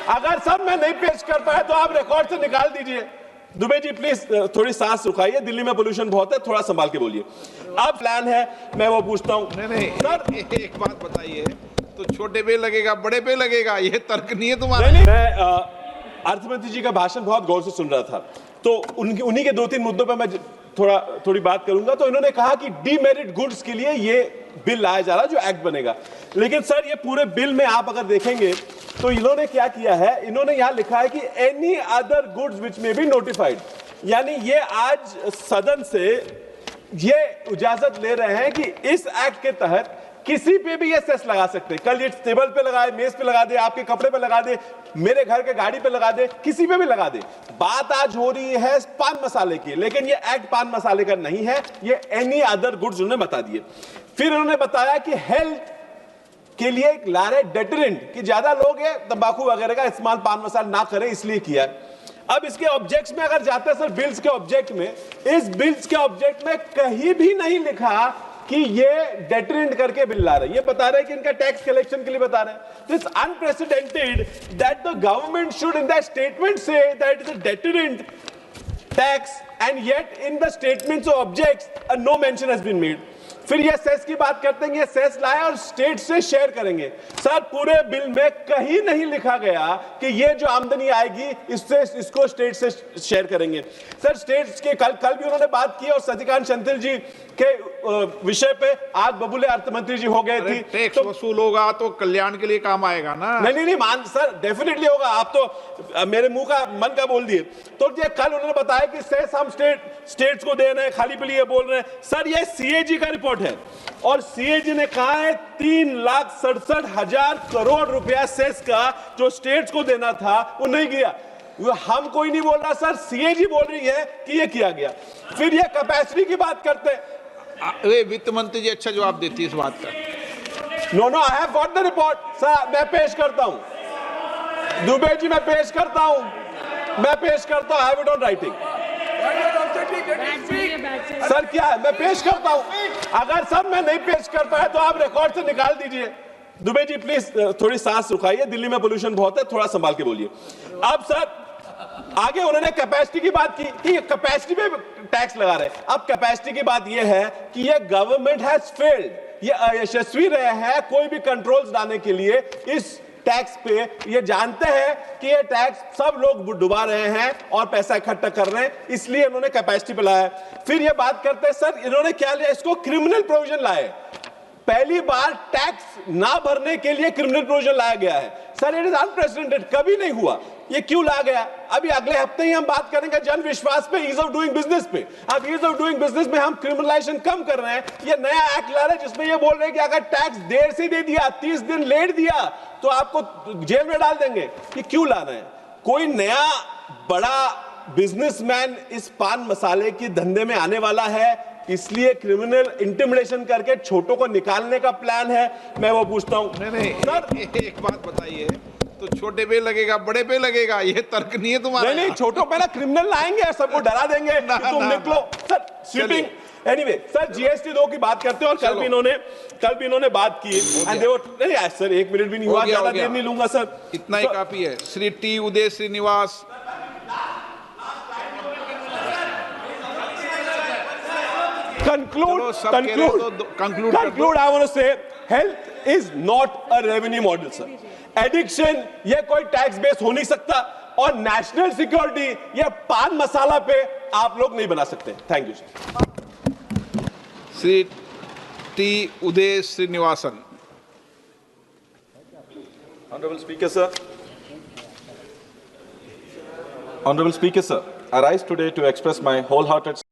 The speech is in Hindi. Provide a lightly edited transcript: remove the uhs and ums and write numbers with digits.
अगर सब मैं नहीं पेश कर पाया तो आप रिकॉर्ड से निकाल दीजिए। दुबे जी प्लीज थोड़ी सांस रुकाइए, दिल्ली में पोल्यूशन बहुत है, थोड़ा संभाल के बोलिए। अब प्लान है, मैं वो पूछता हूँ। नहीं सर एक बात बताइए, तो छोटे पे लगेगा बड़े पे लगेगा, ये तर्क नहीं है तुम्हारा? नहीं, मैं अर्थमंत्री जी का भाषण बहुत गौर से सुन रहा था, तो उन्हीं के दो तीन मुद्दों पर मैं थोड़ी बात करूंगा। तो इन्होंने कहा कि डीमेरिट गुड्स के लिए ये बिल लाया जा रहा है जो एक्ट बनेगा, लेकिन सर ये पूरे बिल में आप अगर देखेंगे तो इन्होंने क्या किया है, इन्होंने यहां लिखा है कि एनी अदर गुड्स विच में बी नोटिफाइड, यानी ये आज सदन से ये इजाजत ले रहे हैं कि इस एक्ट के तहत किसी पे भी ये सेस लगा सकते हैं। कल ये टेबल पे लगाए, मेज पे लगा दे, आपके कपड़े पे लगा दे, मेरे घर के गाड़ी पे लगा दे, किसी पे भी लगा दे। बात आज हो रही है पान मसाले की, लेकिन ये एक्ट पान मसाले का नहीं है, ये एनी अदर गुड्स उन्होंने बता दिए। फिर उन्होंने बताया कि हेल्थ के लिए एक ला रहे डेटरेंट, कि ज्यादा लोग ये तंबाकू वगैरह का इस्तेमाल पान मसाला ना करें, इसलिए किया है। अब इसके ऑब्जेक्ट्स में अगर जाते हैं सर, बिल्स के ऑब्जेक्ट में, इस बिल्स के ऑब्जेक्ट में कहीं भी नहीं लिखा कि ये डेटरेंट करके बिल ला रहे हैं। ये बता रहे हैं कि इनका टैक्स कलेक्शन के लिए बता रहे हैं। This unprecedented that the government should in the statement से that is a deterrent tax, and yet in the statements of objects no mention has been made. फिर ये सेस की बात करते हैं, ये सेस लाए और स्टेट से शेयर करेंगे। सर पूरे बिल में कहीं नहीं लिखा गया कि ये जो आमदनी आएगी इसको स्टेट से शेयर करेंगे। सर स्टेट्स के कल भी उन्होंने बात की और सतीकांत शंतिल जी के विषय पे आज बबूले अर्थमंत्री जी हो गए थी। टैक्स वसूल होगा तो कल्याण के लिए काम आएगा ना? नहीं मान सर, डेफिनेटली होगा। आप तो मेरे मुंह का मन का बोल दिए। तो ये कल उन्होंने बताया कि सेस हम स्टेट्स को दे रहे हैं, खाली पे लिए बोल रहे हैं। सर ये सीएजी का रिपोर्ट है और सीएजी ने कहा है 3,67,000 करोड़ रुपया सेस का जो स्टेट्स को देना था वो नहीं किया। हम कोई नहीं बोल रहा सर, सीएजी बोल रही है कि ये किया गया। फिर ये कैपेसिटी की बात करते हैं, वित्त मंत्री जी अच्छा जवाब देती है इस बात का। No I have got the report sir, मैं पेश करता हूं। दुबे जी मैं पेश करता हूं, I have it on writing. Sir क्या है, मैं पेश करता हूं। अगर सब मैं नहीं पेश कर पाया तो आप रिकॉर्ड से निकाल दीजिए। दुबे जी प्लीज थोड़ी सांस रुकाइए, दिल्ली में पोल्यूशन बहुत है, थोड़ा संभाल के बोलिए। अब सर आगे उन्होंने कैपेसिटी की बात की कि कैपेसिटी पे टैक्स लगा रहे हैं। अब कैपेसिटी की बात यह है कि ये गवर्नमेंट हैज फेल्ड, ये अयशस्वी रहे हैं कोई भी कंट्रोल्स लाने के लिए इस टैक्स पे। ये जानते हैं कि ये टैक्स सब लोग डुबा रहे हैं और पैसा इकट्ठा कर रहे हैं, इसलिए इन्होंने कैपेसिटी पे लाया। फिर ये बात करते हैं सर, इन्होंने क्या लिया, इसको क्रिमिनल प्रोविजन लाए। पहली बार टैक्स ना भरने के लिए क्रिमिनल प्रोविजन लाया गया है। सर इट इज अनप्रेसिडेंटेड, कभी नहीं हुआ। ये क्यों लाया गया? अभी अगले हफ्ते ही हम बात करेंगे जन विश्वास पे, ईज ऑफ डूइंग बिजनेस पे। अब ईज ऑफ डूइंग बिजनेस में हम क्रिमिनलाइजेशन कम कर रहे हैं। ये नया एक्ट ला रहे हैं जिसमें ये बोल रहे हैं कि अगर टैक्स देर से दे दिया, 30 दिन लेट दिया तो आपको जेल में डाल देंगे। ये क्यों ला रहे हैं? कोई नया बड़ा बिजनेसमैन इस पान मसाले की धंधे में आने वाला है, इसलिए क्रिमिनल इंटिमिडेशन करके छोटों को निकालने का प्लान है। मैं वो पूछता हूं नहीं सर, एक बात बताइए, तो छोटे पे लगेगा बड़े पे लगेगा, ये तर्क नहीं है तुम्हारा? नहीं छोटों पे ना क्रिमिनल लाएंगे, सबको डरा देंगे कि तुम निकलो। Sir sweeping anyway, sir GST 2 की बात करते हैं और कल भी इन्होंने बात की। नहीं सर 1 मिनट भी नहीं हुआ, ज्यादा देर नहीं लूंगा सर, इतना ही काफी है। Shri T Uday Srinivas. Conclude. I want to say, health is not a revenue model, sir. Addiction ये कोई टैक्स बेस हो नहीं सकता, और नेशनल सिक्योरिटी ये पान मसाला पे आप लोग नहीं बना सकते। Thank you sir. Shri T Uday Srinivasan. Honorable Speaker, sir, I rise today to express my wholehearted